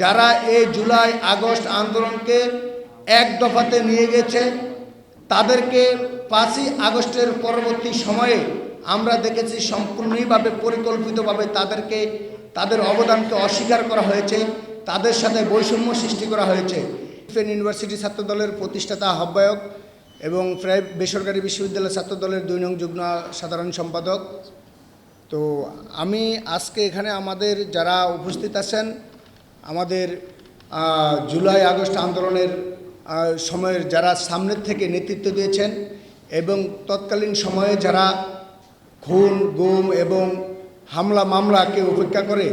যারা এই July August আন্দোলনকে এক দফাতে নিয়ে গেছে, তাদেরকে 5ই আগস্টের পরবর্তী সময়ে আমরা দেখেছি সম্পূর্ণভাবে পরিকল্পিতভাবে তাদের অবদানকে অস্বীকার করা হয়েছে, তাদের সাথে বৈষম্য সৃষ্টি করা হয়েছে। ইউনিভার্সিটি ছাত্রদলের প্রতিষ্ঠাতা আহ্বায়ক এবং প্রায় বেসরকারি বিশ্ববিদ্যালয় ছাত্রদলের 2 নং যুগ্ম সাধারণ সম্পাদক। তো আমি আজকে এখানে আমাদের যারা উপস্থিত আছেন, আমাদের জুলাই আগস্ট আন্দোলনের সময়ের যারা সামনের থেকে নেতৃত্ব দিয়েছেন এবং তৎকালীন সময়ে যারা খুন গুম এবং হামলা মামলাকে উপেক্ষা করে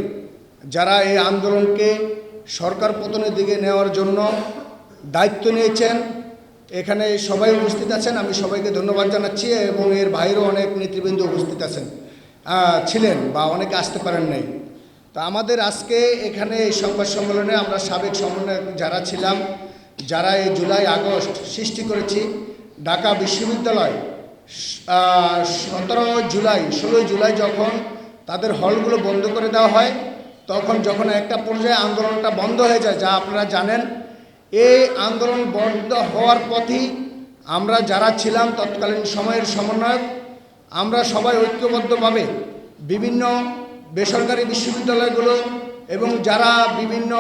যারা এই আন্দোলনকে সরকার পতনের দিকে নেওয়ার জন্য দায়িত্ব নিয়েছেন, এখানে সবাই উপস্থিত আছেন। আমি সবাইকে ধন্যবাদ জানাচ্ছি এবং এর বাইরেও অনেক নেতৃবৃন্দ উপস্থিত ছিলেন বা অনেকে আসতে পারেন নাই। তো আমাদের আজকে এখানে এই সংবাদ সম্মেলনে আমরা সাবেক সমন্বয়ক যারা ছিলাম, যারা এই জুলাই আগস্ট সৃষ্টি করেছি, ঢাকা বিশ্ববিদ্যালয় 16 জুলাই যখন তাদের হলগুলো বন্ধ করে দেওয়া হয়, যখন একটা পর্যায়ে আন্দোলনটা বন্ধ হয়ে যায়, যা আপনারা জানেন, এই আন্দোলন বন্ধ হওয়ার পথেই আমরা যারা ছিলাম তৎকালীন সময়ের সমন্বয়ক, আমরা সবাই ঐক্যবদ্ধভাবে বিভিন্ন বেসরকারি বিশ্ববিদ্যালয়গুলো এবং যারা বিভিন্ন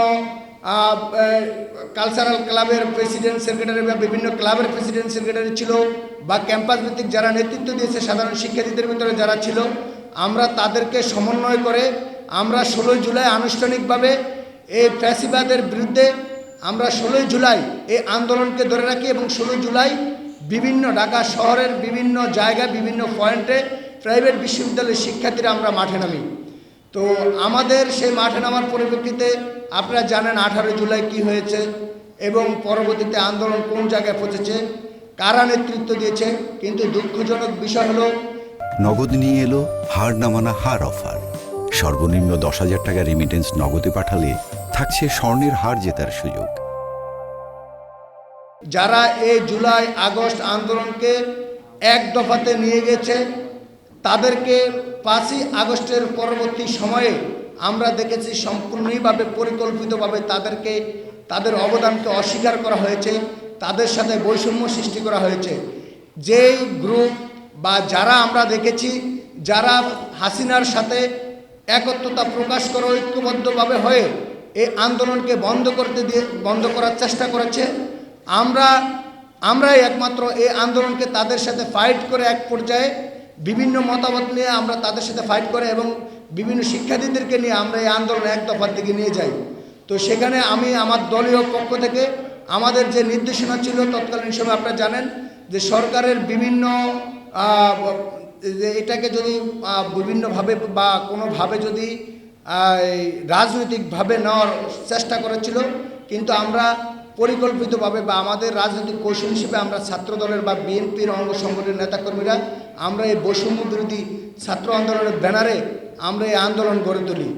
কালচারাল ক্লাবের প্রেসিডেন্ট সেক্রেটারি বা বিভিন্ন ক্লাবের প্রেসিডেন্ট সেক্রেটারি ছিল বা ক্যাম্পাস ভিত্তিক যারা নেতৃত্ব দিয়েছে সাধারণ শিক্ষার্থীদের ভিতরে যারা ছিল, আমরা তাদেরকে সমন্বয় করে আমরা 16 জুলাই আনুষ্ঠানিকভাবে এই ফ্যাসিবাদের বিরুদ্ধে আমরা 16 জুলাই এই আন্দোলনকে ধরে রাখি এবং 16 জুলাই বিভিন্ন ঢাকা শহরের বিভিন্ন জায়গায় বিভিন্ন পয়েন্টে প্রাইভেট বিশ্ববিদ্যালয়ের শিক্ষার্থীরা আমরা মাঠে নামি। তো আমাদের সেই মাঠে নামার পরিপ্রেক্ষিতে আপনারা জানেন 18 জুলাই কি হয়েছে এবং পরবর্তীতে আন্দোলন কোন জায়গায় পৌঁছেছে, কারা নেতৃত্ব দিয়েছে। কিন্তু দুঃখজনক বিষয় হলো নগদ নিয়ে এলো হার না মানা হার অফার। সর্বনিম্ন 10,000 টাকা রেমিটেন্স নগদে পাঠালে থাকছে স্বর্ণের হার জেতার সুযোগ। যারা এই জুলাই আগস্ট আন্দোলনকে এক দফাতে নিয়ে গেছে, তাদেরকে 5ই আগস্টের পরবর্তী সময়ে আমরা দেখেছি সম্পূর্ণভাবে পরিকল্পিতভাবে তাদের অবদানকে অস্বীকার করা হয়েছে, তাদের সাথে বৈষম্য সৃষ্টি করা হয়েছে। যেই গ্রুপ বা যারা আমরা দেখেছি যারা হাসিনার সাথে একত্রতা প্রকাশ করে ঐক্যবদ্ধভাবে হয়ে এই আন্দোলনকে বন্ধ করার চেষ্টা করেছে, আমরাই একমাত্র এই আন্দোলনকে তাদের সাথে ফাইট করে এক পর্যায়ে বিভিন্ন মতামত নিয়ে আমরা তাদের সাথে ফাইট করে এবং বিভিন্ন শিক্ষার্থীদেরকে নিয়ে আমরা এই আন্দোলন এক দফার দিকে নিয়ে যাই। তো সেখানে আমি আমার দলীয় পক্ষ থেকে আমাদের যে নির্দেশনা ছিল তৎকালীন সময় আপনারা জানেন যে সরকারের বিভিন্ন এটাকে যদি বিভিন্নভাবে বা কোনোভাবে যদি রাজনৈতিকভাবে নেওয়ার চেষ্টা করেছিল, কিন্তু আমরা পরিকল্পিতভাবে বা আমাদের রাজনৈতিক কৌশল হিসেবে আমরা ছাত্রদলের বা বিএনপির অঙ্গ সংগঠনের নেতাকর্মীরা আমরা এই বৈষম্য বিরোধী ছাত্র আন্দোলনের ব্যানারে আমরা এই আন্দোলন গড়ে তুলি।